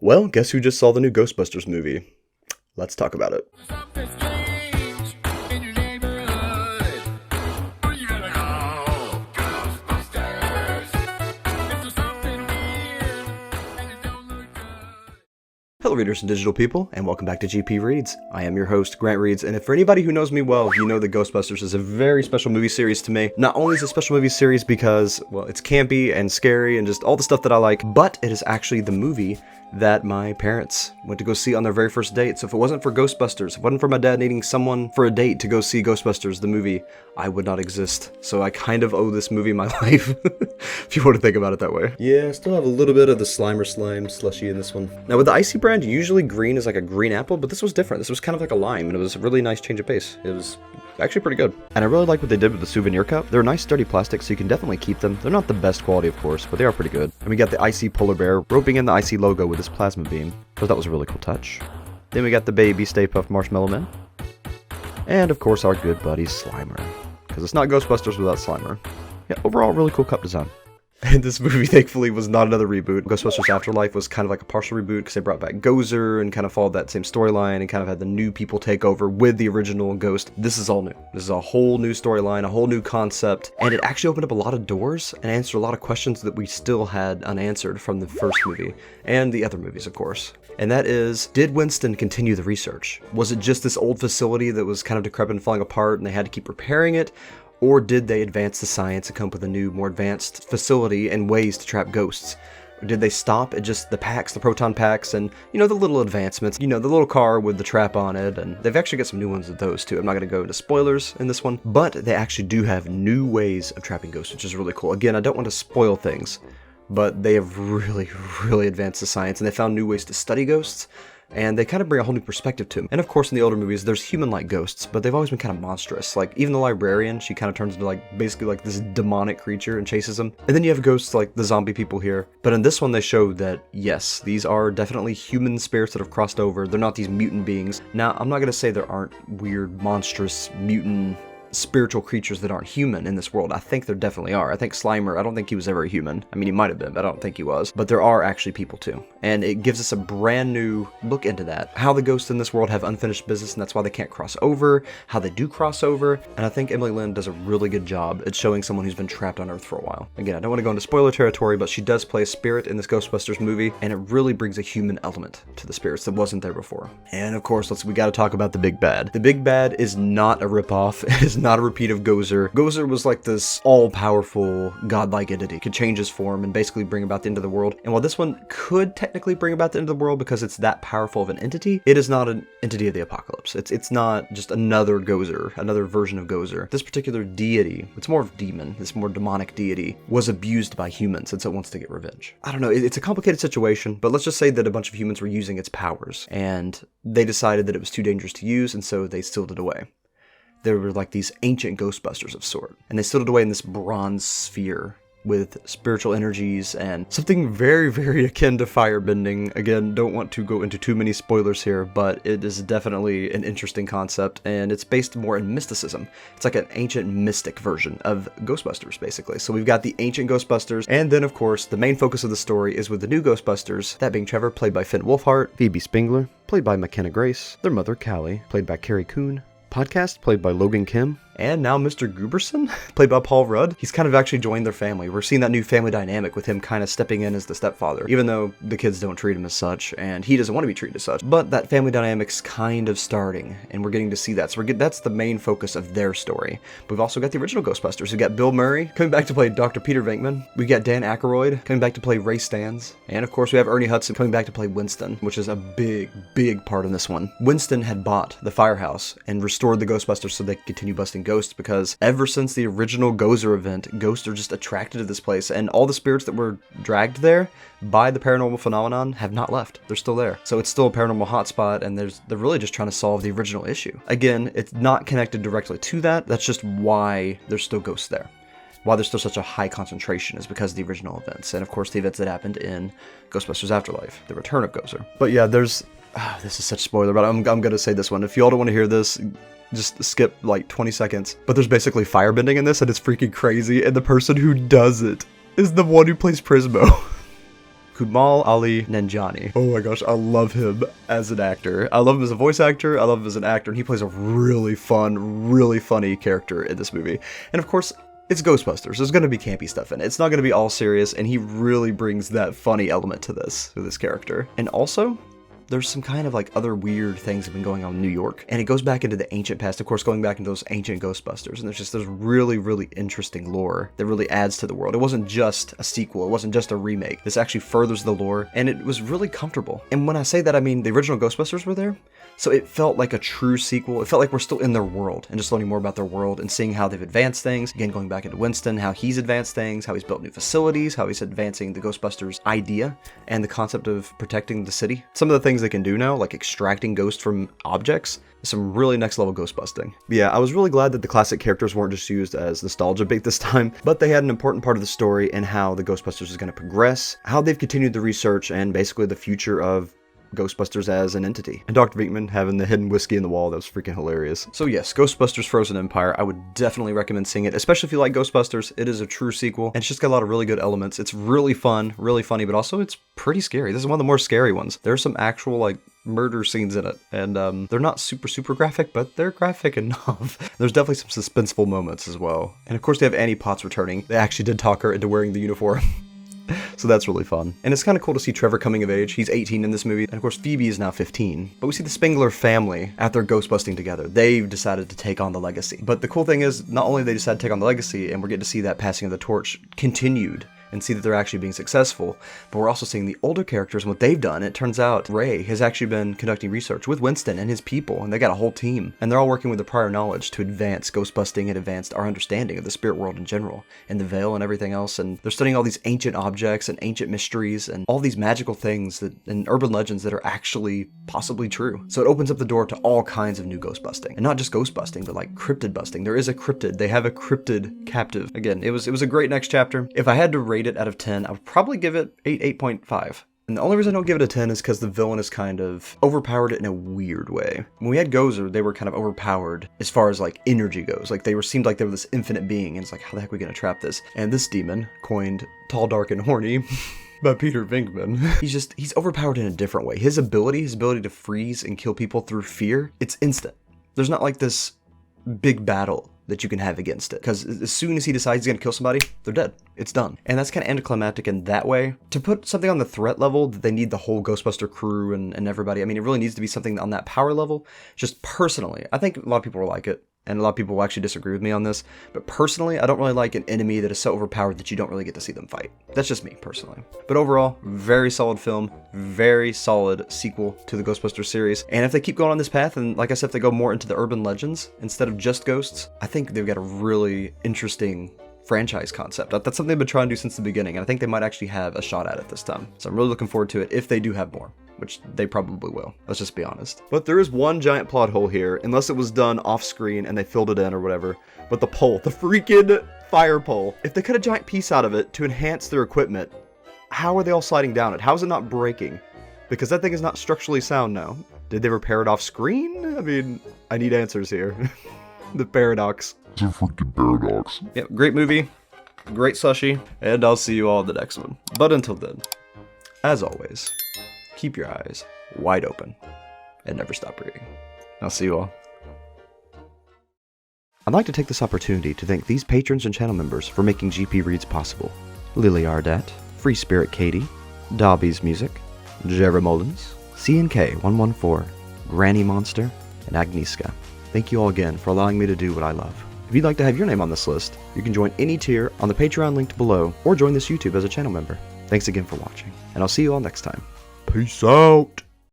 Well, guess who just saw the new Ghostbusters movie? Let's talk about it. Hello readers and digital people, and welcome back to GP Reads. I am your host, Grant Reads, and if for anybody who knows me well, you know that Ghostbusters is a very special movie series to me. Not only is it a special movie series because, well, it's campy and scary and just all the stuff that I like, but it is actually the movie that my parents went to go see on their very first date. So if it wasn't for Ghostbusters, if it wasn't for my dad needing someone for a date to go see Ghostbusters, the movie, I would not exist. So I kind of owe this movie my life, if you want to think about it that way. Yeah, I still have a little bit of the Slimer slime slushy in this one. Now with the ICEE brand, usually green is like a green apple, but this was different. This was kind of like a lime, and it was a really nice change of pace. It was actually pretty good. And I really like what they did with the souvenir cup. They're nice sturdy plastic, so you can definitely keep them. They're not the best quality, of course, but they are pretty good. And we got the ICEE polar bear roping in the ICEE logo with this plasma beam. So that was a really cool touch. Then we got the baby Stay Puft Marshmallow Man. And of course our good buddy Slimer. Because it's not Ghostbusters without Slimer. Yeah, overall really cool cup design. And this movie, thankfully, was not another reboot. Ghostbusters Afterlife was kind of like a partial reboot because they brought back Gozer and kind of followed that same storyline and kind of had the new people take over with the original Ghost. This is all new. This is a whole new storyline, a whole new concept, and it actually opened up a lot of doors and answered a lot of questions that we still had unanswered from the first movie and the other movies, of course. And that is, did Winston continue the research? Was it just this old facility that was kind of decrepit and falling apart and they had to keep repairing it? Or did they advance the science and come up with a new, more advanced facility and ways to trap ghosts? Or did they stop at just the packs, the proton packs, and, you know, the little advancements? You know, the little car with the trap on it, and they've actually got some new ones of those, too. I'm not going to go into spoilers in this one, but they actually do have new ways of trapping ghosts, which is really cool. Again, I don't want to spoil things, but they have really advanced the science, and they found new ways to study ghosts, and they kind of bring a whole new perspective to them. And of course, in the older movies, there's human-like ghosts, but they've always been kind of monstrous. Like, even the librarian, she kind of turns into, like, basically like this demonic creature and chases them. And then you have ghosts like the zombie people here. But in this one, they show that, yes, these are definitely human spirits that have crossed over. They're not these mutant beings. Now, I'm not going to say there aren't weird, monstrous, mutant spiritual creatures that aren't human in this world. I think there definitely are. I think Slimer, I don't think he was ever a human. I mean, he might have been, but I don't think he was. But there are actually people too. And it gives us a brand new look into that. How the ghosts in this world have unfinished business, and that's why they can't cross over, how they do cross over. And I think Emily Lynn does a really good job at showing someone who's been trapped on Earth for a while. Again, I don't want to go into spoiler territory, but she does play a spirit in this Ghostbusters movie, and it really brings a human element to the spirits that wasn't there before. And of course, we got to talk about the big bad. The big bad is not a ripoff. It is not a repeat of Gozer. Gozer was like this all-powerful, godlike entity. Could change his form and basically bring about the end of the world. And while this one could technically bring about the end of the world because it's that powerful of an entity, it is not an entity of the apocalypse. It's not just another Gozer, another version of Gozer. This particular deity, it's more of a demon, this more demonic deity, was abused by humans, and so it wants to get revenge. I don't know, it's a complicated situation, but let's just say that a bunch of humans were using its powers, and they decided that it was too dangerous to use, and so they sealed it away. There were like these ancient Ghostbusters of sort, and they sealed it away in this bronze sphere with spiritual energies and something very akin to firebending. Again, don't want to go into too many spoilers here, but it is definitely an interesting concept, and it's based more in mysticism. It's like an ancient mystic version of Ghostbusters, basically. So we've got the ancient Ghostbusters, and then of course, the main focus of the story is with the new Ghostbusters, that being Trevor, played by Finn Wolfhard, Phoebe Spengler, played by McKenna Grace, their mother, Callie, played by Carrie Coon, Podcast, played by Logan Kim, and now Mr. Gooberson, played by Paul Rudd. He's kind of actually joined their family. We're seeing that new family dynamic with him kind of stepping in as the stepfather, even though the kids don't treat him as such, and he doesn't want to be treated as such. But that family dynamic's kind of starting, and we're getting to see that. So that's the main focus of their story. We've also got the original Ghostbusters. We've got Bill Murray coming back to play Dr. Peter Venkman. We got Dan Aykroyd coming back to play Ray Stantz. And of course, we have Ernie Hudson coming back to play Winston, which is a big part in this one. Winston had bought the firehouse and restored the Ghostbusters so they could continue busting ghosts, because ever since the original Gozer event, ghosts are just attracted to this place, and all the spirits that were dragged there by the paranormal phenomenon have not left. They're still there. So it's still a paranormal hotspot, and they're really just trying to solve the original issue. Again, it's not connected directly to that. That's just why there's still ghosts there. Why there's still such a high concentration is because of the original events, and of course the events that happened in Ghostbusters Afterlife, the return of Gozer. But yeah, this is such a spoiler, but I'm gonna say this one. If y'all don't want to hear this, just skip like 20 seconds. But there's basically firebending in this, and it's freaking crazy, and the person who does it is the one who plays Prismo. Kumal Ali Nanjiani. Oh my gosh, I love him as an actor. I love him as a voice actor, I love him as an actor, and he plays a really fun, really funny character in this movie. And of course, it's Ghostbusters. There's going to be campy stuff in it. It's not going to be all serious, and he really brings that funny element to this character. And also, there's some kind of like other weird things that have been going on in New York, and it goes back into the ancient past, of course, going back into those ancient Ghostbusters, and there's really, really interesting lore that really adds to the world. It wasn't just a sequel, it wasn't just a remake. This actually furthers the lore, and it was really comfortable. And when I say that, I mean the original Ghostbusters were there, so it felt like a true sequel. It felt like we're still in their world and just learning more about their world and seeing how they've advanced things. Again, going back into Winston, how he's advanced things, how he's built new facilities, how he's advancing the Ghostbusters idea and the concept of protecting the city. Some of the things they can do now, like extracting ghosts from objects, some really next level ghostbusting. But yeah, I was really glad that the classic characters weren't just used as nostalgia bait this time, but they had an important part of the story and how the Ghostbusters is going to progress, how they've continued the research, and basically the future of Ghostbusters as an entity. And Dr. Venkman having the hidden whiskey in the wall, that was freaking hilarious. So yes, Ghostbusters Frozen Empire, I would definitely recommend seeing it, especially if you like Ghostbusters. It is a true sequel, and it's just got a lot of really good elements. It's really fun, really funny, but also it's pretty scary. This is one of the more scary ones. There's some actual, like, murder scenes in it, and they're not super graphic, but they're graphic enough. There's definitely some suspenseful moments as well. And of course they have Annie Potts returning. They actually did talk her into wearing the uniform. So that's really fun. And it's kind of cool to see Trevor coming of age. He's 18 in this movie, and of course Phoebe is now 15. But we see the Spengler family after ghostbusting together. They've decided to take on the legacy. But the cool thing is, not only they decided to take on the legacy, and we're getting to see that passing of the torch continued, and see that they're actually being successful, but we're also seeing the older characters and what they've done. It turns out Ray has actually been conducting research with Winston and his people, and they got a whole team, and they're all working with the prior knowledge to advance ghostbusting and advance our understanding of the spirit world in general, and the veil and everything else. And they're studying all these ancient objects and ancient mysteries and all these magical things that and urban legends that are actually possibly true. So it opens up the door to all kinds of new ghostbusting, and not just ghostbusting, but like cryptid busting. There is a cryptid. They have a cryptid captive. Again, it was a great next chapter. If I had to rate it out of 10, I would probably give it 8.5. And the only reason I don't give it a 10 is because the villain is kind of overpowered in a weird way. When we had Gozer, they were kind of overpowered as far as like energy goes. Like seemed like they were this infinite being, and it's like, how the heck are we gonna trap this? And this demon, coined Tall, Dark, and Horny by Peter Venkman, he's overpowered in a different way. His ability to freeze and kill people through fear, it's instant. There's not like this big battle that you can have against it, because as soon as he decides he's gonna kill somebody, they're dead. It's done. And that's kind of anticlimactic in that way. To put something on the threat level that they need the whole Ghostbuster crew and everybody, I mean, it really needs to be something on that power level. Just personally, I think a lot of people will like it, and a lot of people will actually disagree with me on this, but personally, I don't really like an enemy that is so overpowered that you don't really get to see them fight. That's just me, personally. But overall, very solid film, very solid sequel to the Ghostbusters series, and if they keep going on this path, and like I said, if they go more into the urban legends instead of just ghosts, I think they've got a really interesting franchise concept. That's something they've been trying to do since the beginning, and I think they might actually have a shot at it this time. So I'm really looking forward to it if they do have more, which they probably will. Let's just be honest. But there is one giant plot hole here, unless it was done off screen and they filled it in or whatever. But the pole, the freaking fire pole, if they cut a giant piece out of it to enhance their equipment, how are they all sliding down it? How is it not breaking? Because that thing is not structurally sound now. Did they repair it off screen? I mean, I need answers here. The paradox. It's a freaking paradox. Yep, great movie, great sushi, and I'll see you all in the next one. But until then, as always, keep your eyes wide open and never stop reading. I'll see you all. I'd like to take this opportunity to thank these patrons and channel members for making GP Reads possible. Lily Ardette, Free Spirit Katie, Dobby's Music, Jerry Mullins, CNK114, Granny Monster, and Agnieszka. Thank you all again for allowing me to do what I love. If you'd like to have your name on this list, you can join any tier on the Patreon linked below, or join this YouTube as a channel member. Thanks again for watching, and I'll see you all next time. Peace out!